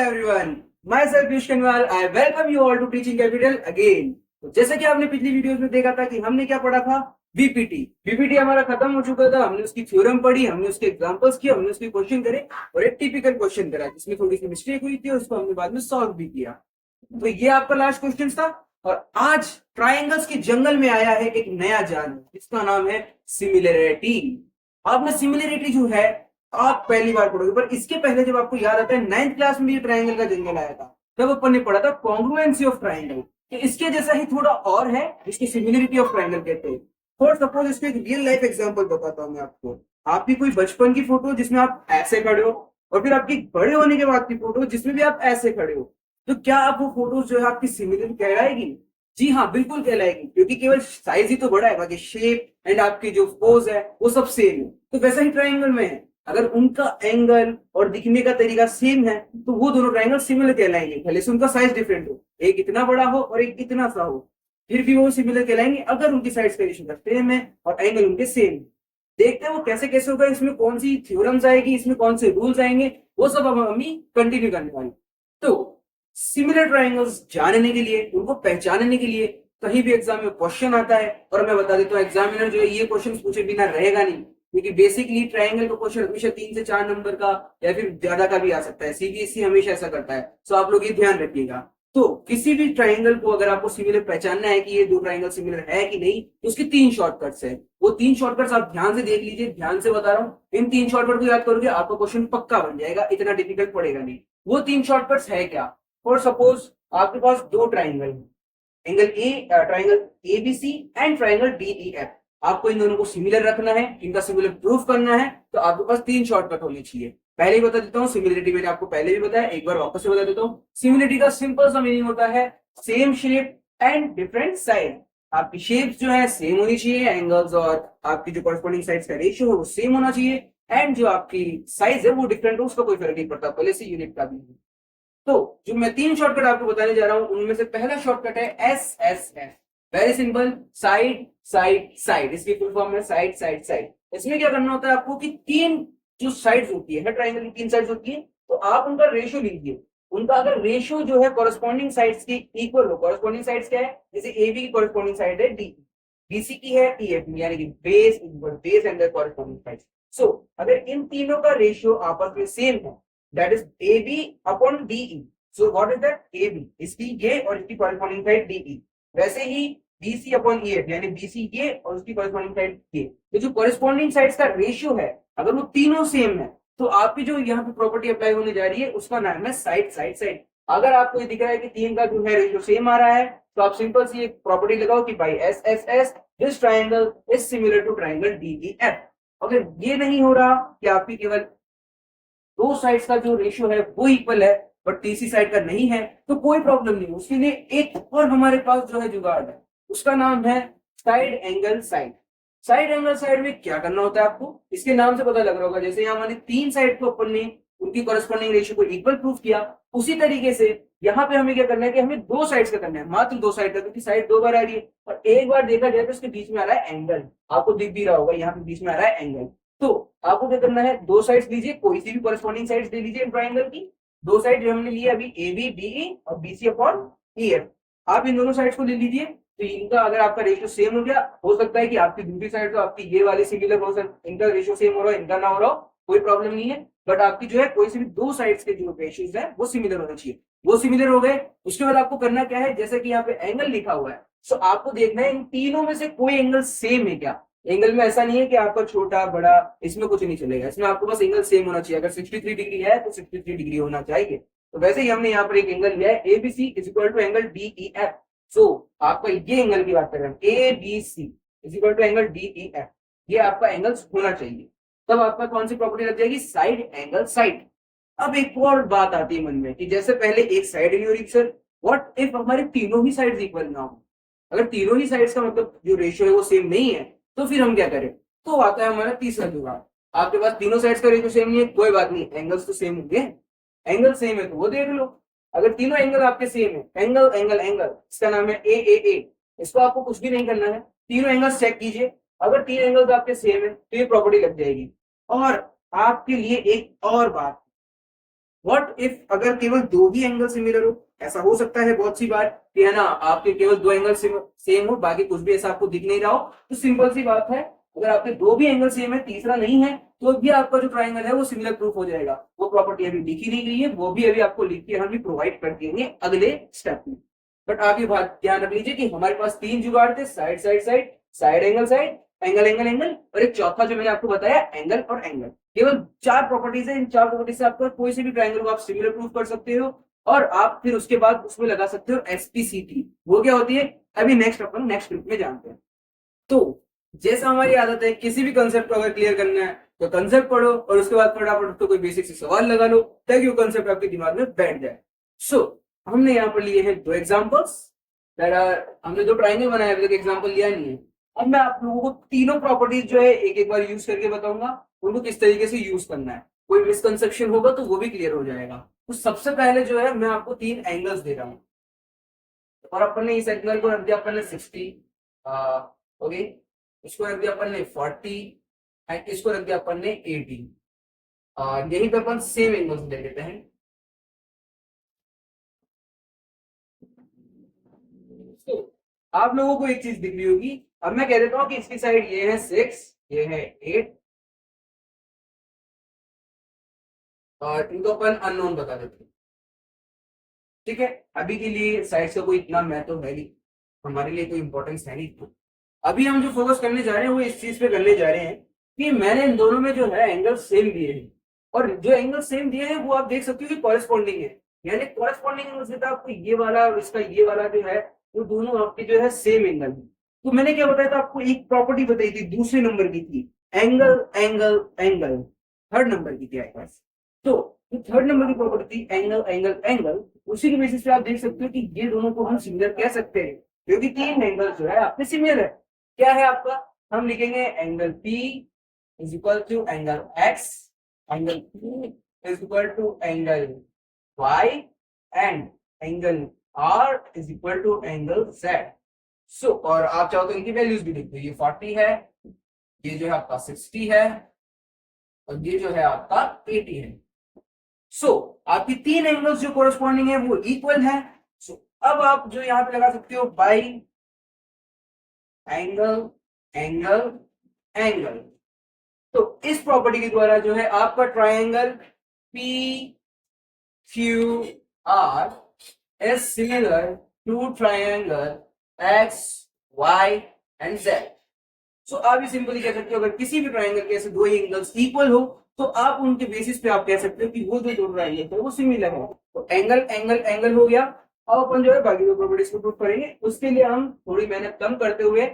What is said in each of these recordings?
everyone. Myself Piyush Kanwal. I welcome you all to Teaching Capital again. तो जैसे कि आपने पिछली वीडियोस में देखा था कि हमने क्या पढ़ा था, बीपीटी। बीपीटी हमारा खत्म हो चुका था। हमने उसकी थ्योरम पढ़ी, हमने उसके एग्जांपल्स किए, हमने उसके क्वेश्चन करे और एक टिपिकल क्वेश्चन करा जिसमें थोड़ी सी मिस्टेक हुई थी, उसको हमने बाद में सॉल्व भी किया। तो ये आपका लास्ट क्वेश्चन था। और आज ट्राइंगल्स के जंगल में आया है एक नया जानवर, जिसका नाम है सिमिलरिटी। आपने सिमिलरिटी जो है आप पहली बार पढ़ोगे, पर इसके पहले जब आपको याद आता है 9th क्लास में ये ट्राइंगल का जंगल आया था, तब अपन ने पढ़ा था कॉन्ग्रुएंसी ऑफ ट्राइंगल। कि इसके जैसा ही थोड़ा और है, इसकी सिमिलरिटी ऑफ ट्राइंगल कहते हैं। फॉर सपोज इसको एक रियल लाइफ एग्जांपल बताता हूं मैं आपको। आपकी कोई बचपन की फोटो जिसमें आप ऐसे खड़े हो, और फिर आपकी बड़े होने के बाद की फोटो जिसमें भी आप ऐसे खड़े हो, तो क्या आप वो फोटो जो है आपकी सिमिलर कहलाएगी? जी हाँ, बिल्कुल कहलाएगी, क्योंकि केवल साइज ही तो बड़ा है, बाकी शेप एंड आपकी जो पोज है वो सब सेम है। तो वैसा ही ट्राइंगल में है, अगर उनका एंगल और दिखने का तरीका सेम है तो वो दोनों ट्राइंगल सिमिलर कहलाएंगे, भले से उनका साइज डिफरेंट हो, एक इतना बड़ा हो और एक इतना सा हो, फिर भी वो सिमिलर कहलाएंगे अगर उनकी साइज का रेशियो सेम है और एंगल उनके सेम है। देखते हैं वो कैसे कैसे होगा, इसमें कौन सी थ्योरम्स आएगी, इसमें कौन से रूल्स आएंगे, वो सब हम अभी कंटिन्यू करने वाले। तो सिमिलर ट्राइंगल्स जानने के लिए, उनको पहचानने के लिए कहीं भी एग्जाम में क्वेश्चन आता है, और मैं बता देता हूँ एग्जामिनर जो है ये क्वेश्चन पूछे बिना रहेगा नहीं, क्योंकि बेसिकली ट्राइंगल का क्वेश्चन हमेशा 3 से 4 नंबर का या फिर ज्यादा का भी आ सकता है। सीबीएसई हमेशा ऐसा करता है, तो आप लोग ये ध्यान रखिएगा। तो किसी भी ट्राइंगल को अगर आपको सिमिलर पहचानना है कि ये दो ट्राइंगल सिमिलर है कि नहीं, तो उसके 3 शॉर्टकट्स है। वो 3 शॉर्टकट्स आप ध्यान से देख लीजिए, ध्यान से बता रहा हूँ। इन 3 शॉर्टकट को याद करोगे आपका क्वेश्चन पक्का बन जाएगा, इतना डिफिकल्ट पड़ेगा नहीं। वो 3 शॉर्टकट्स है क्या? फॉर सपोज आपके पास दो triangle, angle A, triangle ABC and triangle DEF. आपको इन दोनों को सिमिलर रखना है, इनका सिमिलर प्रूफ करना है, तो आपके पास 3 शॉर्टकट होनी चाहिए। पहले ही बता देता हूँ, सिमिलरिटी मैंने आपको पहले भी बताया, एक बार वापस से बता देता हूँ। सिमिलरिटी का सिंपल सा मीनिंग होता है same shape and different size. आपकी शेप्स जो है सेम होनी चाहिए, एंगल्स और आपकी जो कॉरस्पॉन्डिंग साइड्स का रेशियो है वो सेम होना चाहिए, एंड जो आपकी साइज है वो डिफरेंट हो, उसका कोई फर्क नहीं पड़ता, भले से यूनिट का भी। तो जो मैं 3 शॉर्टकट आपको बताने जा रहा हूं, उनमें से पहला शॉर्टकट है S S S. Very simple, side side side. इसकी फुल फॉर्म है साइड साइड साइड। इसमें क्या करना होता है आपको कि 3 जो साइड्स होती है, ट्राइंगल की 3 साइड्स होती है, तो आप उनका रेशियो लीजिए। उनका अगर रेशियो जो है कॉरस्पॉन्डिंग साइड्स की इक्वल हो, कॉरस्पॉन्डिंग साइड्स क्या है, जैसे एबी की कॉरस्पॉन्डिंग साइड है डी, बीसी की है ईएफ, यानी कि base equal base and the corresponding sides. So अगर इन तीनों का रेशियो आपस में सेम है, that is AB upon DE. So what is that? AB इसकी ये और इसकी corresponding side DE। वैसे ही BC upon EF, यानी BC ये और उसकी corresponding side ये। तो जो corresponding sides का रेशियो है, अगर वो तीनों सेम है, तो आपकी जो यहाँ पे प्रॉपर्टी अप्लाई होने जा रही है उसका नाम है साइड साइड साइड। अगर आपको ये दिख रहा है कि 3 का जो है रेशियो सेम आ रहा है, तो आप सिंपल सी एक प्रॉपर्टी लगाओ कि by S S S this triangle is similar to triangle DEF। अगर ये नहीं हो रहा कि आपकी केवल दो साइड्स का जो रेशियो है वो इक्वल है बट तीसरी साइड का नहीं है, तो कोई प्रॉब्लम नहीं। उसके लिए एक और हमारे पास जो है जुगाड़ है, उसका नाम है side angle side. Side angle side में क्या करना होता है आपको, इसके नाम से पता लग रहा होगा। जैसे यहाँ हमारे 3 साइड को अपन ने उनकी कॉरस्पॉन्डिंग रेशियो को इक्वल प्रूफ किया, उसी तरीके से यहाँ पे हमें क्या करना है कि हमें 2 साइड्स का करना है, मात्र 2 साइड का, क्योंकि साइड 2 बार आ रही है और एक बार देखा जाए तो इसके बीच में आ रहा है एंगल। आपको दिख भी रहा होगा यहाँ पे बीच में आ रहा है एंगल। तो आपको क्या करना है, 2 साइड्स लीजिए, कोई सी भी कॉरस्पॉन्डिंग साइड्स ले लीजिए ट्राइंगल की। 2 साइड जो हमने लिए अभी AB DE और BC अपॉन EF, आप इन दोनों साइड्स को ले लीजिए। तो इनका अगर आपका रेशियो सेम हो गया, हो सकता है कि आपकी दूसरी साइड तो आपकी ये वाली सिमिलर हो सकती, इनका रेशियो सेम हो रहा है, इनका ना हो रहा हो, कोई प्रॉब्लम नहीं है। बट आपकी जो है कोई से भी 2 साइड्स के जो रेशियोज है वो सिमिलर होना चाहिए। वो सिमिलर हो गए, उसके बाद आपको करना क्या है, जैसे कि यहाँ पे एंगल लिखा हुआ है, सो आपको देखना है इन तीनों में से कोई एंगल सेम है क्या। एंगल में ऐसा नहीं है कि आपका छोटा बड़ा, इसमें कुछ नहीं चलेगा, इसमें आपको बस एंगल सेम होना चाहिए। अगर 63 डिग्री है तो 63 डिग्री होना चाहिए। तो वैसे ही हमने यहाँ पर एक एंगल लिया है ABC is equal to angle DEF। सो आपका ये एंगल की बात कर रहे हैं, ABC is equal to angle DEF, ये आपका एंगल होना चाहिए। तब आपका कौन सी प्रॉपर्टी लग जाएगी, साइड एंगल साइड। अब एक और बात आती है मन में कि जैसे पहले एक side in sir, what if हमारे तीनों ही साइड्स इक्वल ना हो। अगर तीनों ही साइड्स का मतलब जो रेशियो है वो सेम नहीं है, तो फिर हम क्या करें। तो आता है हमारा तीसरा जुगाड़। आपके पास तीनों साइड्स का रेशियो सेम नहीं है, कोई बात नहीं, एंगल्स तो सेम होंगे। एंगल सेम है तो वो देख लो। अगर तीनों एंगल आपके सेम है, एंगल एंगल एंगल, इसका नाम है ए, इसको आपको कुछ भी नहीं करना है, तीनों एंगल्स चेक कीजिए। अगर 3 एंगल्स आपके सेम है तो ये प्रॉपर्टी लग जाएगी। और आपके लिए एक और बात, व्हाट इफ अगर केवल दो ही एंगल सिमिलर हो, ऐसा हो सकता है बहुत सी बार कि है ना आपके केवल दो एंगल सेम हो, बाकी कुछ भी ऐसा आपको दिख नहीं रहा हो, तो सिंपल सी बात है अगर आपके दो भी एंगल सेम है तीसरा नहीं है तो भी आपका जो ट्राइंगल है वो सिमिलर प्रूफ हो जाएगा। वो प्रॉपर्टी अभी लिखी नहीं गई है, वो भी अभी आपको लिख के हम भी प्रोवाइड कर देंगे अगले स्टेप में। बट आप ये बात ध्यान रख लीजिए कि हमारे पास तीन जुगाड़ थे, side side side, side angle side, angle angle angle, और एक चौथा जो मैंने आपको बताया एंगल और एंगल। केवल चार प्रॉपर्टीज है, इन चार प्रॉपर्टीज से आपका कोई से भी ट्राइंगल को आप सिमिलर प्रूफ कर सकते हो और आप फिर उसके बाद उसमें लगा सकते हो एसपीसीटी। वो क्या होती है अभी नेक्स्ट अपन नेक्स्ट ग्रुप में जानते हैं। तो जैसा हमारी आदत है किसी भी कंसेप्ट को अगर क्लियर करना है तो कंसेप्ट पढ़ो और उसके बाद फटाफट तो कोई बेसिक से सवाल लगा लो ताकि वो कंसेप्ट आपके दिमाग में बैठ जाए। सो हमने यहाँ पर लिए हैं दो एग्जांपल्स। हमने दो ट्राइंगल बनाए, अभी तक एग्जांपल लिया नहीं है। अब मैं आप लोगों को तीनों प्रॉपर्टीज जो है एक एक बार यूज करके बताऊंगा उनको किस तरीके से यूज करना है। कोई मिसकंसेप्शन होगा तो वो भी क्लियर हो जाएगा। तो सबसे पहले जो है मैं आपको तीन एंगल्स दे रहा हूँ और अपन ने इस एंगल को रख दिया अपन ने 60, ओके, इसको रख दिया अपन ने 40 एंड इसको रख दिया अपन ने 80। यहीं पे अपन सेम एंगल्स ले लेते हैं। तो आप लोगों को एक चीज दिख रही होगी। अब मैं कह देता हूं कि इसकी साइड ये है 6, ये है 8 और इनको अपन अननोन बता देते हैं। ठीक है, अभी के लिए साइड का कोई इतना महत्व है नहीं, हमारे लिए कोई इंपॉर्टेंस है नहीं। अभी हम जो फोकस करने जा रहे हैं वो इस चीज पे करने जा रहे हैं कि मैंने इन दोनों में जो है एंगल सेम दिए हैं और जो एंगल सेम दिए हैं वो आप देख सकते हो कि कॉरेस्पॉन्डिंग है। यानी कॉरेस्पॉन्डिंग मतलब आपको ये वाला और इसका ये वाला जो है वो दोनों आपके जो है सेम एंगल है। तो मैंने क्या बताया था आपको, एक प्रॉपर्टी बताई थी दूसरे नंबर की थी, angle angle angle, third number की थी आपके पास। तो थर्ड नंबर की प्रॉपर्टी थी एंगल एंगल एंगल। उसी के बेसिस पे आप देख सकते हो कि ये दोनों को हम सिमिलर कह सकते हैं क्योंकि तीन एंगल जो है आपके सिमिलर है। क्या है आपका, हम लिखेंगे angle P is equal to angle X, angle P is equal to angle Y and angle R is equal to angle Z। So और आप चाहो तो इनकी वैल्यूज भी लिख दो, ये 40 है, ये जो है आपका 60 है और ये जो है आपका 80 है। सो आपकी तीन एंगल्स जो कोरस्पॉन्डिंग है वो इक्वल है। सो अब आप जो यहां पे लगा सकते हो बाई एंगल एंगल एंगल। तो इस प्रॉपर्टी के द्वारा जो है आपका triangle P Q R is similar to triangle X Y and Z. So आप ये सिंपली कह सकते हो अगर किसी भी ट्राइंगल के ऐसे दो एंगल्स इक्वल हो तो आप उनके बेसिस पे आप कह सकते हो कि वो जो दो ट्राइंगल है वो सिमिलर है। तो एंगल एंगल एंगल हो गया। अब अपन जो है बाकी दो प्रॉपर्टीज को प्रूव करेंगे, उसके लिए हम थोड़ी मेहनत कम करते हुए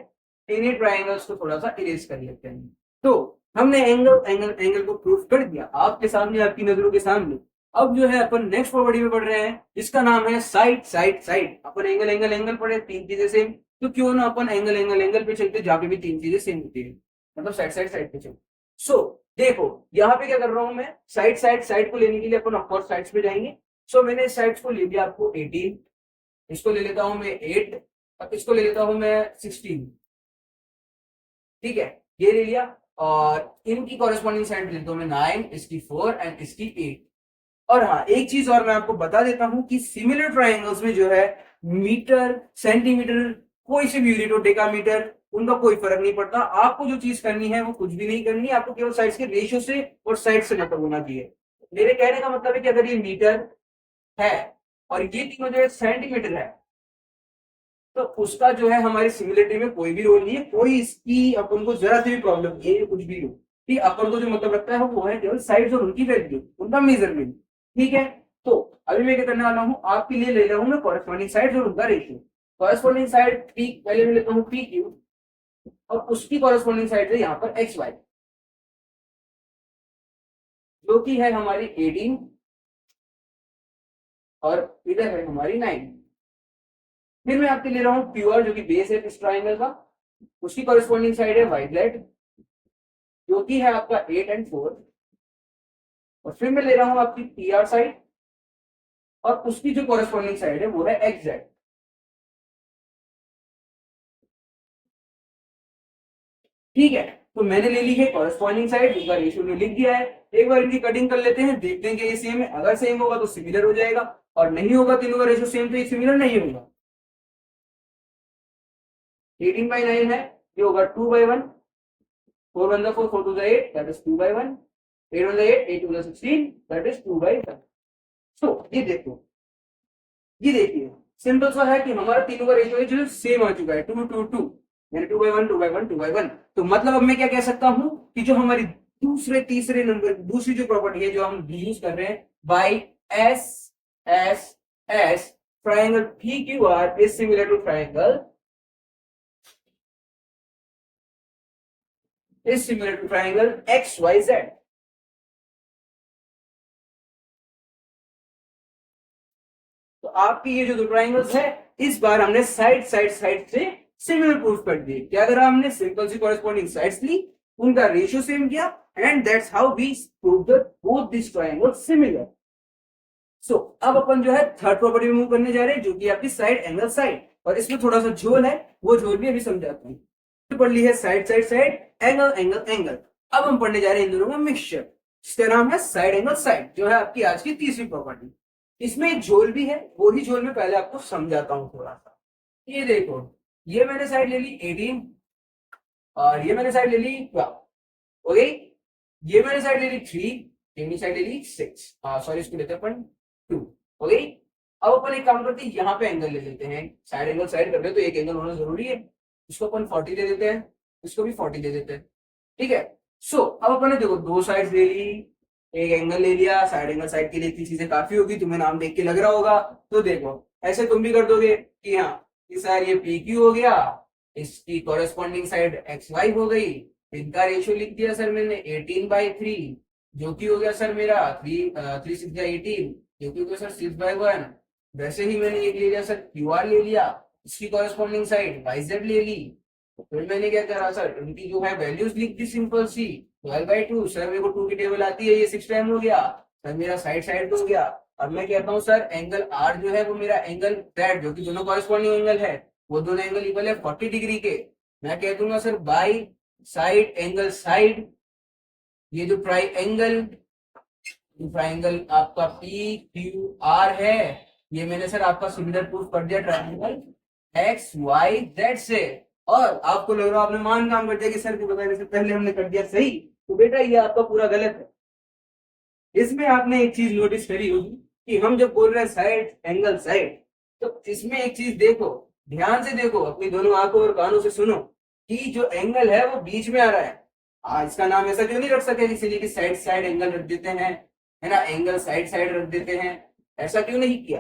इन्हीं ट्राइंगल्स को थोड़ा सा इरेज कर लेते हैं। तो हमने एंगल एंगल एंगल को प्रूव कर दिया आपके सामने, आपकी नजरों के सामने। अब जो है अपन नेक्स्ट प्रॉपर्टी में पढ़ रहे हैं जिसका नाम है साइड साइड साइड। अपन एंगल एंगल एंगल पढ़े, तीन चीजें सेम, तो क्यों ना अपन एंगल एंगल एंगल पे चलते जाके भी तीन चीजें सेम होती है, मतलब साइड साइड साइड पे चलते। सो देखो यहाँ पे क्या कर रहा हूं मैं, साइड साइड साइड को लेने के लिए अपन ऑफकोर्स साइड्स पे जाएंगे। सो मैंने साइड्स को ले लिया आपको 18, इसको ले लेता हूं मैं 8 और इसको ले लेता हूं मैं 16। ठीक है, ये ले लिया और इनकी कॉरेस्पॉन्डिंग साइड लेता हूं मैं 9, इसकी 4 एंड इसकी 8। और हाँ एक चीज और मैं आपको बता देता हूं कि सिमिलर ट्राइंगल्स में जो है मीटर सेंटीमीटर कोई से भी यूनिट हो, डेकामीटर, उनका कोई फर्क नहीं पड़ता। आपको जो चीज करनी है वो कुछ भी नहीं करनी है, आपको केवल साइड्स के रेशियो से और साइड से मतलब होना चाहिए। मेरे कहने का मतलब है कि अगर ये मीटर है और ये तीनों जो है सेंटीमीटर है तो उसका जो है हमारी सिमिलरिटी में कोई भी रोल नहीं है, कोई इसकी अपन को जरा सी भी प्रॉब्लम नहीं है, कुछ भी हो। ठीक, अपन को जो मतलब रखता है वो है केवल साइड्स और उनकी वैल्यू, उनका मेजरमेंट। ठीक है, तो अभी मैं क्या करने वाला हूँ आपके लिए ले रहा हूँ मैं कॉरेस्पॉन्डिंग साइड्स और उनका रेशियो। कॉरेस्पॉन्डिंग साइड पी पहले मैं लेता हूँ पी क्यू और उसकी कॉरेस्पॉन्डिंग साइड है यहाँ पर एक्स वाई जो कि है हमारी 18 और इधर है हमारी 9। फिर मैं आपके ले रहा हूँ प्योर जो कि बेस है इस ट्राइंगल का, उसकी कॉरेस्पॉन्डिंग साइड है वाई जेड जो कि है आपका 8 एंड 4। और फिर मैं ले रहा हूं आपकी पी आर साइड और उसकी जो कॉरेस्पॉन्डिंग साइड है वो है एक्स जेड। ठीक है, तो मैंने ले ली है कॉरेस्पॉन्डिंग साइड, उसका रेशियो में लिख दिया है। एक बार इनकी कटिंग कर लेते हैं, देखते हैं कि ये सेम है। अगर सेम होगा तो सिमिलर हो जाएगा, और नहीं होगा, तीनों का रेशियो सेम, तो ये सिमिलर नहीं होगा। 18/9 है, ये होगा 2/1। 4 1 4, 4 2 8, दैट इज 2/1। 8 1 8, 8 2 16, that is 2/1। सो ये देखो, ये देखिए सिंपल सा है कि हमारा तीनों का रेशियो जो है सेम आ चुका है, 2:2 यानी 2/1 2/1 2/1। तो मतलब अब मैं क्या कह सकता हूं कि जो हमारी दूसरे तीसरे नंबर दूसरी जो प्रॉपर्टी है जो हम यूज कर रहे हैं, by S S S, triangle P Q R is similar to triangle X Y Z. तो आपकी ये जो दो ट्राइंगल्स है, इस बार हमने साइड साइड साइड से सिमिलर प्रूफ कर दिए। क्या करा हमने, सिंपल सी कॉरेस्पॉन्डिंग साइड्स ली, उनका रेशियो सेम किया, and that's how we prove that both this triangle similar. So अब अपन जो है थर्ड प्रॉपर्टी में मूव करने जा रहे हैं, जो कि आपकी साइड एंगल साइड, और इसमें थोड़ा सा झोल है, वो झोल भी अभी समझाता हूँ। पढ़ ली है side side side, angle angle angle. अब हम पढ़ने जा रहे हैं इन दोनों का मिक्सचर, जिसका नाम है साइड एंगल साइड, जो है आपकी आज की तीसरी प्रॉपर्टी। इसमें एक झोल भी है, वो ही झोल में पहले आपको समझाता हूँ थोड़ा सा। ये देखो, ये मैंने साइड ले ली 18, और ये मैंने साइड ले ली 12। ओके, ये मैंने साइड ले ली 3, ये साइड ले ली 6, सॉरी इसको लेते हैं अपन 2। ओके, अब अपन एक काम करते हैं, यहाँ पे एंगल ले लेते हैं। साइड एंगल साइड कर रहे हैं तो एक एंगल होना जरूरी है, इसको अपन 40 दे देते हैं, इसको भी 40 दे देते हैं। ठीक है, सो अब अपन ने देखो दो साइड ले ली, एक एंगल ले लिया। साइड एंगल साइड के लिए इतनी चीजें काफी होगी, तुम्हें नाम देख के लग रहा होगा। तो देखो ऐसे तुम भी कर दोगे कि हाँ इस साइड ये पी क्यू हो गया, इसकी कॉरेस्पॉन्डिंग साइड एक्स वाई हो गई। इनका रेशियो लिख दिया सर मैंने 18/3, जो कि हो गया सर मेरा 3 6 18, जो कि हो गया सर 6/1। वैसे ही मैंने एक ले लिया सर क्यू आर ले लिया, इसकी कॉरेस्पॉन्डिंग साइड वाई जेड ले ली। फिर मैंने क्या करा सर, इनकी जो है वैल्यूज लिख दी सिंपल सी, 12/2। सर मेरे को 2 की टेबल आती है, ये 6 टाइम हो गया सर, मेरा साइड साइड हो गया। अब मैं कहता हूँ सर एंगल आर जो है वो मेरा एंगल दैट, जो कि दोनों कॉरेस्पॉन्डिंग एंगल है, वो दोनों एंगल इक्वल है 40 डिग्री के। मैं कह दूंगा sir by side angle side, ये जो ट्राइंगल आपका पी क्यू आर है, ये मैंने सर आपका सिमिलर प्रूफ कर दिया ट्राइंगल एक्स वाई जेड से। और आपको लग रहा है आपने मान काम कर दिया कि सर को बताने से पहले हमने कर दिया सही, तो बेटा ये आपका पूरा गलत है। इसमें आपने एक चीज नोटिस करी होगी कि हम जब बोल रहे हैं साइड एंगल साइड, तो इसमें एक चीज देखो, ध्यान से देखो, अपनी दोनों आंखों और कानों से सुनो कि जो एंगल है वो बीच में आ रहा है। इसका नाम ऐसा क्यों नहीं रख सके इसीलिए कि साइड साइड एंगल रख देते हैं, है ना, एंगल साइड साइड रख देते हैं। ऐसा क्यों नहीं किया,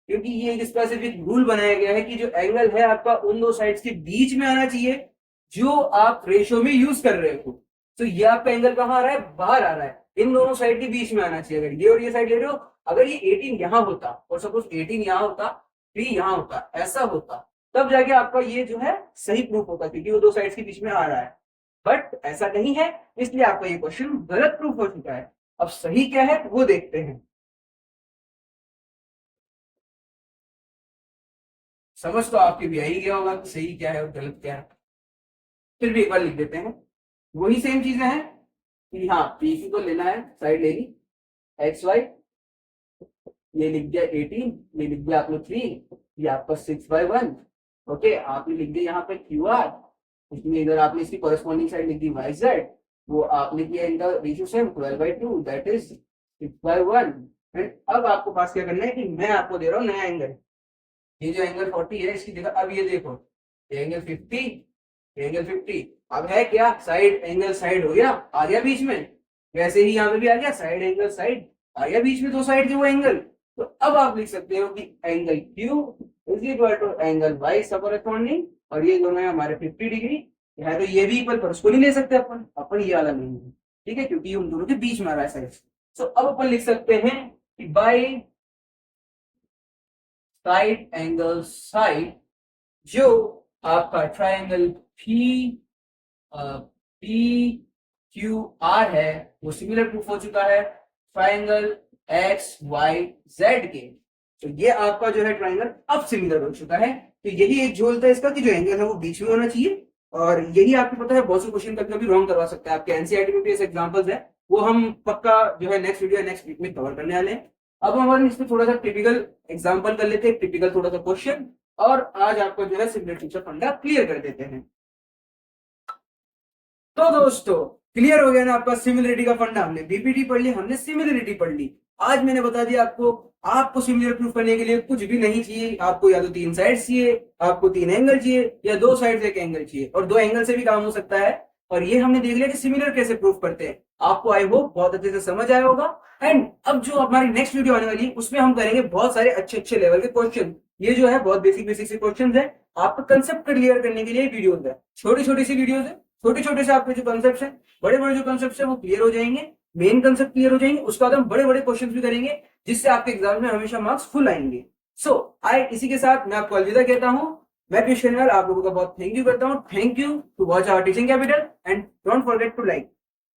क्योंकि ये एक स्पेसिफिक रूल बनाया गया है कि जो एंगल है आपका उन दो साइड्स के बीच में आना चाहिए जो आप रेशियो में यूज कर रहे हो। तो ये आपका एंगल कहाँ आ रहा है, बाहर आ रहा है, इन दोनों साइड के बीच में आना चाहिए। अगर ये और ये साइड ले रहे हो, अगर ये 18 यहाँ होता और सपोज 18 यहाँ होता, 3 यहाँ होता, ऐसा होता, तब जाके आपका ये जो है सही प्रूफ होता, क्योंकि वो दो साइड्स के बीच में आ रहा है। बट ऐसा नहीं है, इसलिए आपका ये क्वेश्चन गलत प्रूफ हो चुका है। अब सही क्या है वो देखते हैं। समझ तो आपके भी आई गया होगा कि सही क्या है और गलत क्या है। फिर भी एक बार लिख देते हैं, वही सेम चीजें हैं कि हाँ पी क्यू को लेना है, साइड ले ली एक्स वाई, ये लिख दिया 18, ये लिख दिया आपने 3, ये आपका 6/1। ओके, आपने लिख दिया यहाँ पे क्यू आर, इसमें इधर आपने इसकी कॉरेस्पॉन्डिंग साइड लिख दी वाई जेड, वो आपने किया इनका ratio same 12/2, that is 6/1। And अब आपको पास क्या करना है कि मैं आपको दे रहा हूँ नया एंगल, ये जो एंगल 40 है इसकी जगह अब ये देखो एंगल 50, एंगल 50। अब है क्या, साइड एंगल साइड हो गया, आ गया बीच में। वैसे ही यहाँ पे भी आ गया साइड एंगल साइड, आ गया बीच में दो साइड के वो एंगल। तो अब आप लिख सकते हो कि angle Q is equal to angle Y सब कॉरेस्पॉन्डिंग, और ये दोनों है हमारे 50 डिग्री है, तो ये भी इक्वल, पर उसको नहीं ले सकते अपन, अपन ये वाला नहीं है, ठीक है, क्योंकि उन दोनों के बीच में आ रहा है साइड। सो अब अपन लिख सकते हैं कि बाई साइड एंगल साइड, जो आपका ट्राइंगल पी क्यू आर है वो सिमिलर प्रूफ हो चुका है ट्राइंगल एक्स वाई जेड के। तो ये आपका जो है ट्राइंगल अब सिमिलर हो चुका है। तो यही एक झोल था इसका कि जो एंगल है वो बीच में होना चाहिए, और यही आपको पता है बहुत से क्वेश्चन कभी कभी रॉन्ग करवा सकता है। आपके एनसीईआरटी में भी ऐसे एग्जांपल्स है वो हम पक्का जो है नेक्स्ट वीडियो नेक्स्ट वीक में कवर करने वाले हैं। अब हम इसमें थोड़ा सा टिपिकल एग्जांपल कर लेते हैं, टिपिकल थोड़ा सा क्वेश्चन, और आज आपको जो है सिमिलरिटी का फंडा क्लियर कर देते हैं। तो दोस्तों क्लियर हो गया ना आपका सिमिलरिटी का फंडा। हमने बीपीटी पढ़ ली, हमने सिमिलरिटी पढ़ ली। आज मैंने बता दिया आपको सिमिलर प्रूफ करने के लिए कुछ भी नहीं चाहिए। आपको या तो 3 साइड चाहिए, आपको 3 एंगल चाहिए, या 2 साइड से 1 एंगल चाहिए, और 2 एंगल से भी काम हो सकता है। और ये हमने देख लिया कि सिमिलर कैसे प्रूफ करते हैं। आपको आई होप बहुत अच्छे से समझ आया होगा। एंड अब जो हमारी नेक्स्ट वीडियो आने वाली है उसमें हम करेंगे बहुत सारे अच्छे अच्छे लेवल के क्वेश्चन। ये जो है बहुत बेसिक बेसिक से क्वेश्चन है, आपका कंसेप्ट क्लियर करने के लिए वीडियोज है, छोटी छोटी सी वीडियोज है। छोटे छोटे से आपके जो कंसेप्ट है, बड़े बड़े जो कंसेप्ट है वो क्लियर हो जाएंगे, मेन कंसेप्ट क्लियर हो जाएंगे, उसके बाद हम बड़े बड़े क्वेश्चन भी करेंगे जिससे आपके एग्जाम में हमेशा मार्क्स फुल आएंगे। सो इसी के साथ मैं आपको अलविदा कहता हूं। मैं पीयूष खन्ना आप लोगों का बहुत थैंक यू करता हूं। Thank you to watch our Teaching Capital and don't forget to like.